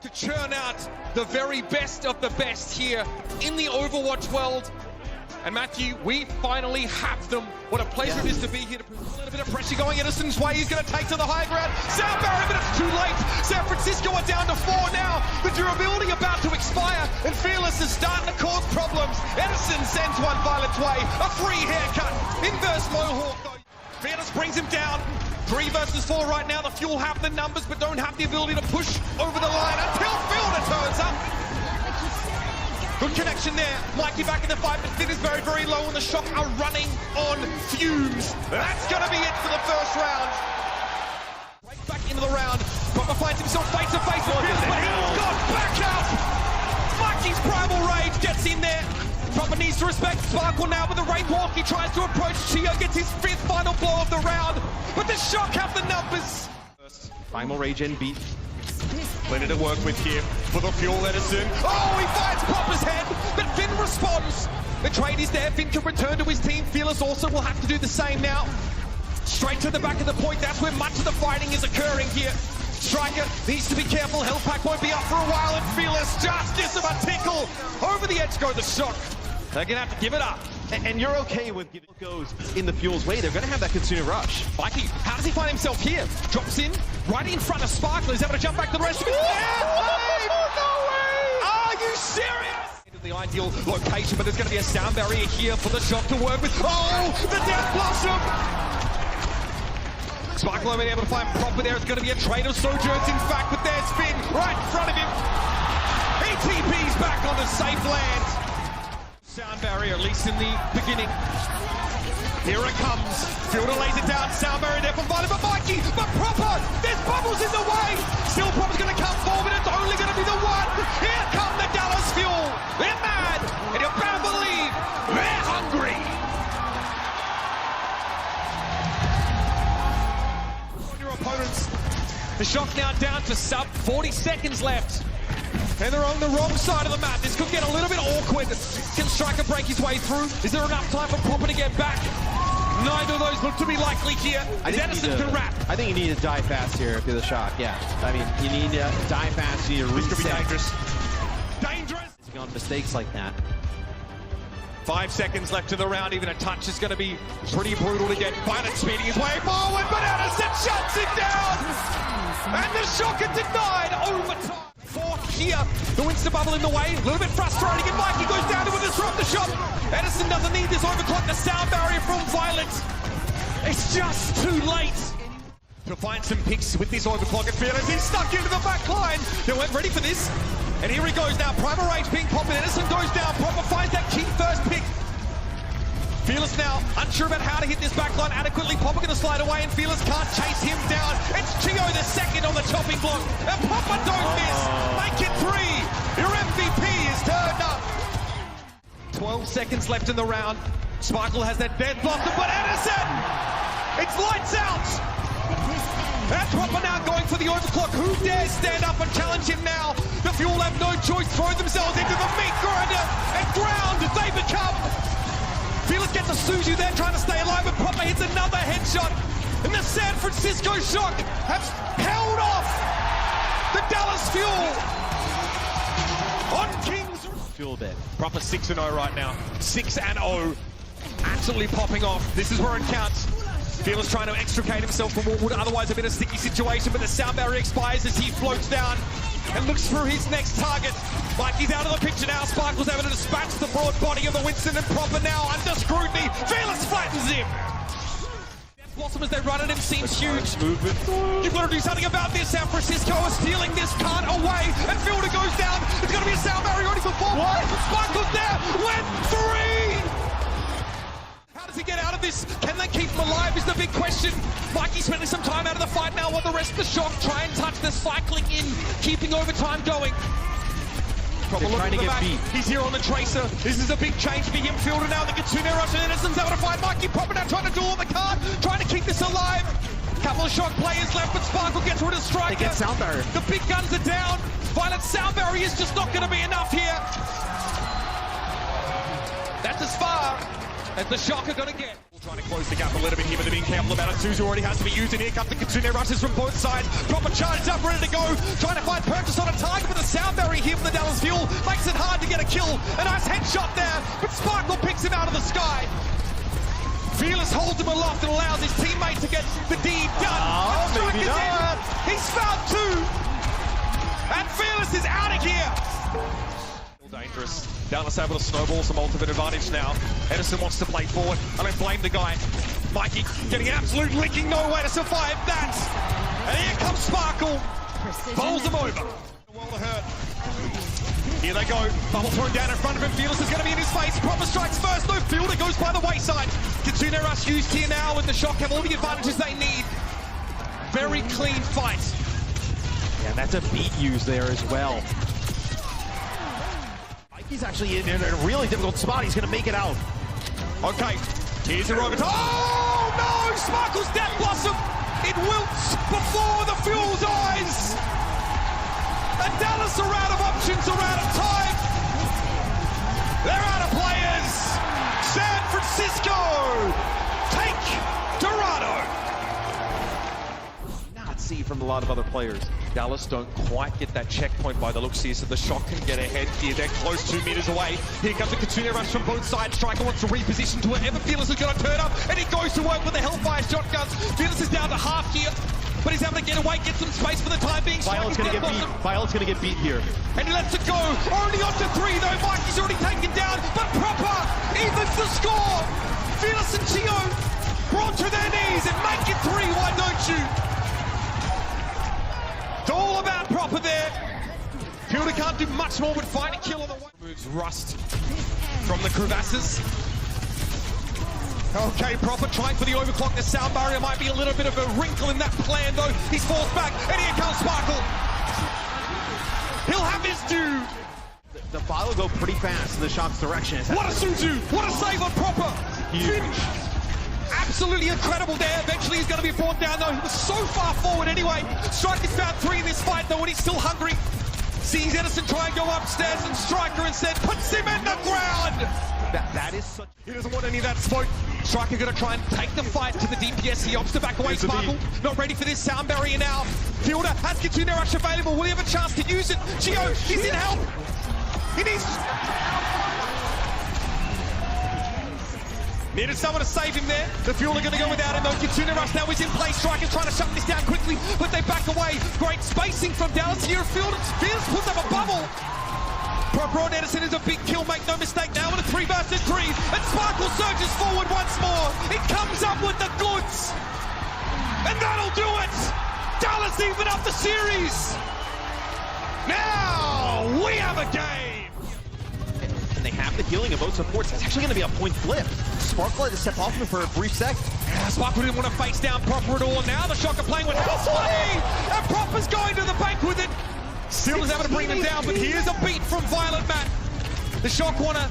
to churn out the very best of the best here in the Overwatch world. And Matthew, we finally have them. What a pleasure it is to be here to put a little bit of pressure going Edison's way. He's going to take to the high ground. Sound barrier, but it's too late. San Francisco are down to 4 now. The durability about to expire, and Fearless is starting to cause problems. Edison sends one Violet's way. A free haircut. Inverse Mohawk, though. Fearless brings him down. 3 versus 4 right now. The Fuel have the numbers, but don't have the ability to push over the line until Fielder turns up. Good connection there. Mikey back in the fight, but Finn is very, very low, and the Shock are running on fumes. That's going to be it for the first round. Right back into the round. Proper finds himself face to face with Finn, but he's got back out. Mikey's primal rage gets in there. Proper needs to respect Sparkle now with the Wraith Walk. He tries to approach Chio, gets his 5th final blow of the round, but the Shock have the numbers. Primal rage and beat. Plenty to work with here for the Fuel Edison. Oh, he finds Popper's head, but Finn responds. The trade is there. Finn can return to his team. Fearless also will have to do the same now. Straight to the back of the point. That's where much of the fighting is occurring here. Striker needs to be careful. Health pack won't be up for a while, and Fearless just gives him a tickle. Over the edge go the Shock. They're going to have to give it up. And you're okay with giving goes in the Fuel's way. They're going to have that Kitsune rush. Mikey, how does he find himself here? Drops in, right in front of Sparkle. He's able to jump back to the rest of his No way! Are you serious? The ideal location, but there's going to be a sound barrier here for the Shock to work with. Oh, the Death Blossom! Sparkle over able to find Proper there. It's going to be a trade of Sojourns, in fact, but there's Finn right in front of him. He TP's back on the safe land. Sound barrier, at least in the beginning. Here it comes. Fielder lays it down. Sound barrier there from Violet, but Mikey, but Proper! There's bubbles in the way! Still Proper's going to come forward. It's only going to be the one. Here come the Dallas Fuel. They're mad, and you better believe they're hungry. On your opponents. The Shock now down to sub 40 seconds left. And they're on the wrong side of the map. This could get a little bit awkward. Can Striker break his way through? Is there enough time for Proper to get back? Neither of those look to be likely here. Edison can wrap. I think you need to die fast here if you're the Shock. Yeah. I mean, you need to die fast. You need to reset. This could be dangerous. Dangerous! On mistakes like that. 5 seconds left in the round. Even a touch is going to be pretty brutal to get. Violet speeding his way forward, but Edison shuts him down! And the Shock are denied overtime. 4th here, the Winston bubble in the way, a little bit frustrating, and Mikey goes down to disrupt the Shock. Edison doesn't need this overclock, the sound barrier from Violet. It's just too late. To find some picks with this overclock at Fearless, he's stuck into the back line. They weren't ready for this. And here he goes now, Primal Rage being popped, and Edison goes down, Proper finds that key first pick. Fearless now, unsure about how to hit this backline adequately. Popper going to slide away, and Fearless can't chase him down. It's Chio the second on the chopping block, and Popper don't miss. Make it 3. Your MVP is turned up. 12 seconds left in the round. Sparkle has that dead block, but Edison! It's lights out! And Popper now going for the overclock. Who dares stand up and challenge him now? The Fuel have no choice, throw themselves into the meat grinder, and ground they become. Fearless gets a Suzu there, trying to stay alive, but Proper hits another headshot. And the San Francisco Shock have held off the Dallas Fuel on Kings. Fuel bit. Proper 6-0 right now. 6-0. Absolutely popping off. This is where it counts. Fearless trying to extricate himself from what would otherwise have been a sticky situation, but the sound barrier expires as he floats down and looks for his next target. Mikey's out of the picture now. Sparkle's able to dispatch the broad body of the Winston, and Proper now under scrutiny. Fearless flattens him. Blossom as they run at him seems huge. You've got to do something about this. San Francisco are stealing this card away, and Fielder goes down. It's going to be a sound barrier ready for 4. What? Sparkle's there. Went 3. How does he get out of this? Can they keep him alive is the big question. Mikey's spending some time out of the fight now while the rest of the Shock try and touch the cycling in, keeping overtime going. Proper trying to get beat. He's here on the Tracer. This is a big change for him. Fielder now, the Kitsune rush, and Edison's able to find Mikey. Proper now trying to duel the card, trying to keep this alive. Couple of Shock players left, but Sparkle gets rid of Striker. They get sound barrier. The big guns are down. Violet sound barrier is just not going to be enough here. That's as far as the Shock are going to get. Trying to close the gap a little bit here, but they're being careful about it. Suzu already has to be used, and here comes the Kitsune rushes from both sides. Proper charged up, ready to go. Trying to find purchase on a target, but the sound barrier here from the Dallas Fuel makes it hard to get a kill. A nice headshot there, but Sparkle picks him out of the sky. Fearless holds him aloft and allows his teammate to get the deed done. Maybe not. He's found two, and Fearless is out of here. Dangerous. Dallas able to snowball some ultimate advantage now. Edison wants to play forward. I don't blame the guy. Mikey getting an absolute licking, no way to survive that. And here comes Sparkle. Bowls him over. Well to hurt. Here they go. Bubble thrown down in front of him. Fearless is going to be in his face. Proper strikes first. No fielder goes by the wayside. Kitsune Rush used here now, and the Shock have all the advantages they need. Very clean fight. Yeah, that's a beat use there as well. He's actually in a really difficult spot. He's going to make it out. Okay, here's a rocket. Oh no! Sparkle's Death Blossom! It wilts before the Fuel's eyes! And Dallas are out of options, are out of time! They're out of players! San Francisco take Dorado! Not see from a lot of other players. Dallas don't quite get that checkpoint by the looks here, so the Shock can get ahead here. They're close 2 meters away. Here comes the Kitsune Rush from both sides. Striker wants to reposition to wherever Fearless is going to turn up, and he goes to work with the Hellfire shotguns. Fearless is down to half here, but he's able to get away, get some space for the time being. Violet's going to get beat. Violet's going to get beat here. And he lets it go. Only on to 3 though. Mikey's already taken down, but Proper evens the score. Fearless and Chio brought to their knees and make it 3. Why don't you? It's all about Proper there. Fielder can't do much more but find a kill on the way. Moves Rust from the crevasses. Okay, Proper trying for the overclock. The sound barrier might be a little bit of a wrinkle in that plan though. He's forced back, and here comes Sparkle. He'll have his due. The file will go pretty fast in the Shock's direction. What a Suzu! What a save on Proper! Huge. Absolutely incredible there. Eventually he's going to be brought down though. He was so far forward anyway. Striker's found 3 in this fight though, and he's still hungry. Sees Edison try and go upstairs, and Striker instead puts him in the ground. That is such... He doesn't want any of that smoke. Striker going to try and take the fight to the DPS. He opts to back away. Sparkle not ready for this sound barrier now. Fielder has Kitsune Rush available. Will he have a chance to use it? Chio, he's in help. He needs... Needed someone to save him there. The Fuel are going to go without him though. Kitsune Rush now is in place. Striker's trying to shut this down quickly, but they back away. Great spacing from Dallas here. Fearless puts up a bubble. Proper on Edison is a big kill, make no mistake now, with a 3 versus 3. And Sparkle surges forward once more. It comes up with the goods. And that'll do it. Dallas even up the series. Now we have a game. And they have the healing of both supports. It's actually going to be a point flip. Sparkle had to step off him for a brief sec. Yeah, Sparkle didn't want to face down Proper at all. Now the Shock are playing with House Money. And Proper's going to the bank with it. Still is able to bring them down, but here's a beat from Violet Matt. The Shock want to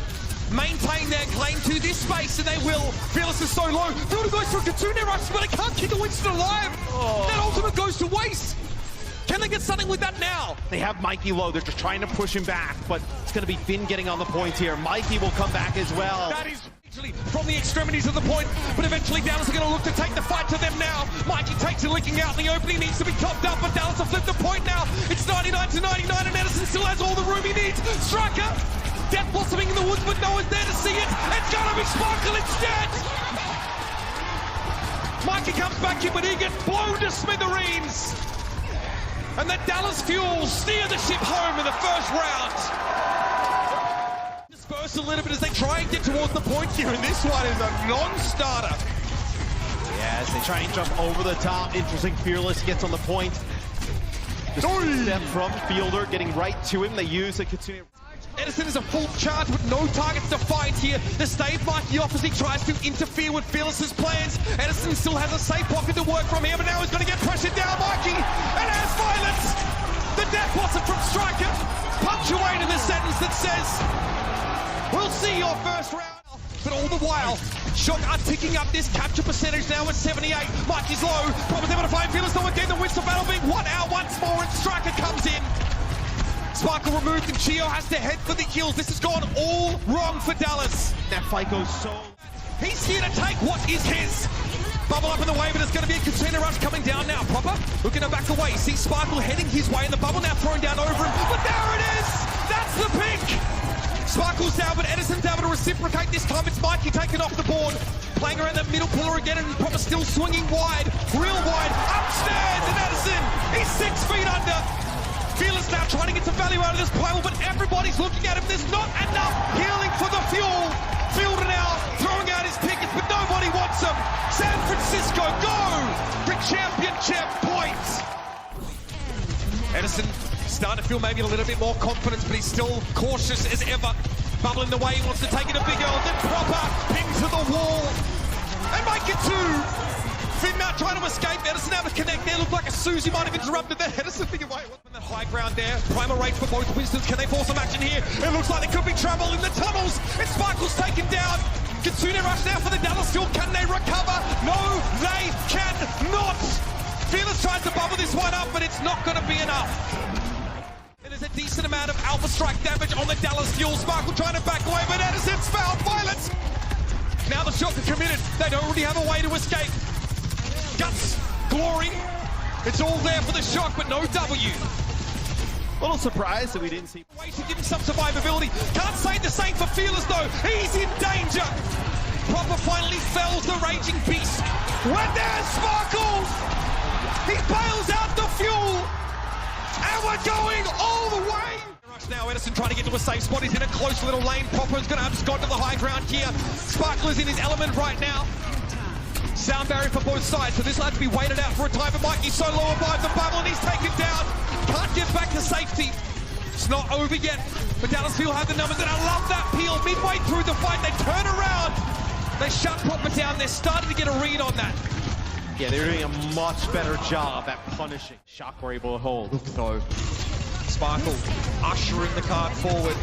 maintain their claim to this space, and they will. Fearless is so low. Fielder goes for a Kitsune Rush, but it can't keep the Winston alive. That ultimate goes to waste. Can they get something with that now? They have Mikey low. They're just trying to push him back, but it's going to be Finn getting on the point here. Mikey will come back as well. That is actually from the extremities of the point, but eventually Dallas are going to look to take the fight to them now. Mikey takes a licking out in the opening, needs to be topped up, but Dallas will flip the point now. It's 99 to 99, and Edison still has all the room he needs. Striker, Death blossoming in the woods, but no one's there to see it. It's going to be Sparkle instead. Mikey comes back in, but he gets blown to smithereens. And the Dallas Fuel steer the ship home in the first round. Disperse a little bit as they try and get towards the point here, and this one is a non-starter. Yeah, as they try and jump over the top. Interesting, Fearless gets on the point. Just step from Fielder, getting right to him. They use a Kitsune. Edison is a full charge with no targets to find here. The stave Mikey offers, he tries to interfere with Fearless's plans. Edison still has a safe pocket to work from here, but now he's going to get pressured down, Mikey. And as violence, the Death Blossom from Striker, punctuated the sentence that says, we'll see your first round. But all the while, Shock are ticking up this capture percentage now at 78. Mikey's low, Proper's able to find Fearless, no again, the Winston battle being won out once more, and Striker comes in. Sparkle removed, and Chio has to head for the kills. This has gone all wrong for Dallas. That fight goes so... He's here to take what is his. Bubble up in the way, but it's going to be a container rush coming down now. Proper looking to back away. See Sparkle heading his way, and the bubble now thrown down over him. But there it is! That's the pick! Sparkle's down, but Edison's able to reciprocate. This time it's Mikey taken off the board. Playing around that middle pillar again, and Proper still swinging wide. Real wide. Upstairs, and Edison, he's 6 feet under. Fearless now trying to get some value out of this primal, but everybody's looking at him. There's not enough healing for the fuel. Fielder now throwing out his pickets, but nobody wants him. San Francisco go for championship points. Edison starting to feel maybe a little bit more confidence, but he's still cautious as ever. Bubble in the way, he wants to take it a big L, then Proper pin to the wall and make it 2. Finn now trying to escape. Edison able to connect there. Looked like a Susie might have interrupted there. Edison thinking, wait, what's on that high ground there? Primal rate for both Winstons. Can they force some action here? It looks like there could be trouble in the tunnels. And Sparkle's taken down. Kitsune rush now for the Dallas Fuel. Can they recover? No, they cannot. Fearless tries to bubble this one up, but it's not going to be enough. There's a decent amount of Alpha Strike damage on the Dallas Fuel. Sparkle trying to back away, but Edison's found Violence. Now the shot is committed. They don't really have a way to escape. Guts, Glory, it's all there for the shock, but no W. A little surprised that we didn't see. Way to give him some survivability. Can't say the same for Fearless though. He's in danger. Proper finally fells the Raging Beast. When there's Sparkle, he bails out the fuel, and we're going all the way. Rush now, Edison trying to get to a safe spot. He's in a close little lane. Proper's going to abscond to the high ground here. Sparkle is in his element right now. Sound barrier for both sides, so this will have to be waited out for a time. But Mikey's so low above the bubble, and he's taken down. Can't get back to safety. It's not over yet, but Dallas Fuel have the numbers, and I love that peel. Midway through the fight, they turn around. They shut Proper down. They're starting to get a read on that. Yeah, they're doing a much better job at punishing. Shock were able to hold. Look though, Sparkle ushering the card forward.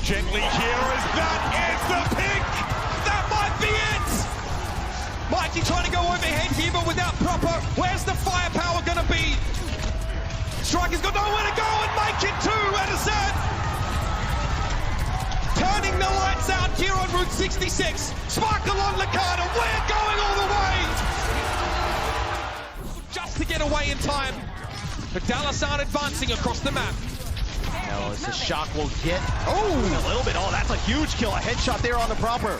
Gently here as that is the pick. That might be it. Mikey trying to go overhead here, but without Proper. Where's the firepower going to be? Striker's got nowhere to go and make it 2, Edison. Turning the lights out here on Route 66. Sparkle on Licata, we're going all the way. Just to get away in time. But Dallas aren't advancing across the map. No, it's a Shock will get a little bit. Oh, that's a huge kill. A headshot there on the Proper.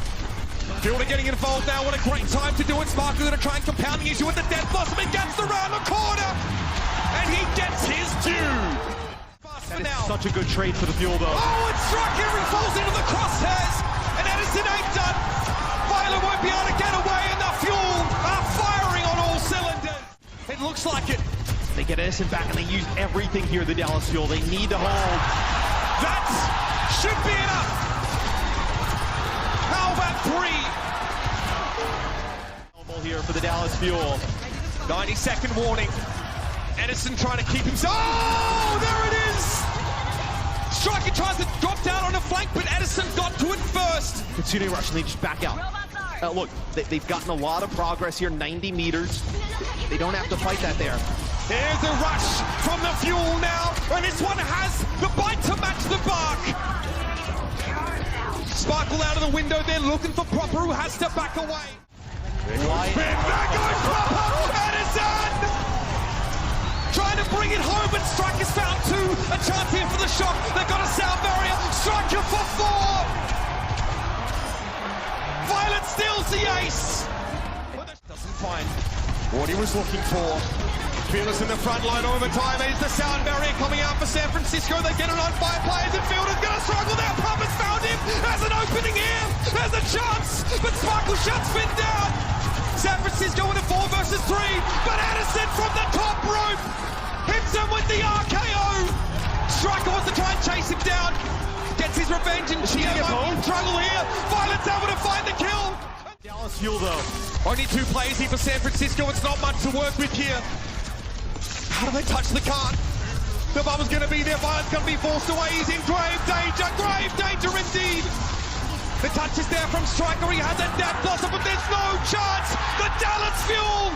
Fielder getting involved now. What a great time to do it. Sparkle going to try and compound the issue with the Death Blossom. He gets around the corner. And he gets his due. That is such a good trade for the Fuel, though. Oh, and Striker falls into the crosshairs. And Edison ain't done. Violet won't be able to get away. And the Fuel are firing on all cylinders. It looks like it. They get Edison back, and they use everything here, the Dallas Fuel. They need to hold. That should be enough. How about 3? Here for the Dallas Fuel. 90-second warning. Edison trying to keep himself. Oh, there it is! Striker tries to drop down on a flank, but Edison got to it first. Kitsune rush, and they just back out. Look, they've gotten a lot of progress here, 90 meters. They don't have to fight that there. There's a rush from the Fuel now, and this one has the bite to match the bark. Sparkle out of the window there, looking for Proper, who has to back away. There goes Proper, Edison! Trying to bring it home, but Striker's found 2. A chance here for the shock. They've got a sound barrier. Striker for 4. Violet steals the ace. Doesn't find what he was looking for. Fearless in the front line overtime. Here's the sound barrier coming out for San Francisco. They get it on 5 players, and Fielder's going to struggle there. Proper's found him. There's an opening here. There's a chance, but Sparkle shuts Finn down. San Francisco in a 4 versus 3, but Edison from the top rope hits him with the RKO. Striker wants to try and chase him down. Gets his revenge and cheer him. Struggle here. Violet's able to find the kill. Dallas Fuel, though. Only 2 players here for San Francisco. It's not much to work with here. How do they touch the card? The bubble's going to be there. Violet's going to be forced away. He's in grave danger indeed. The touch is there from Striker. He has a Death Blossom, but there's no chance. The Dallas Fuel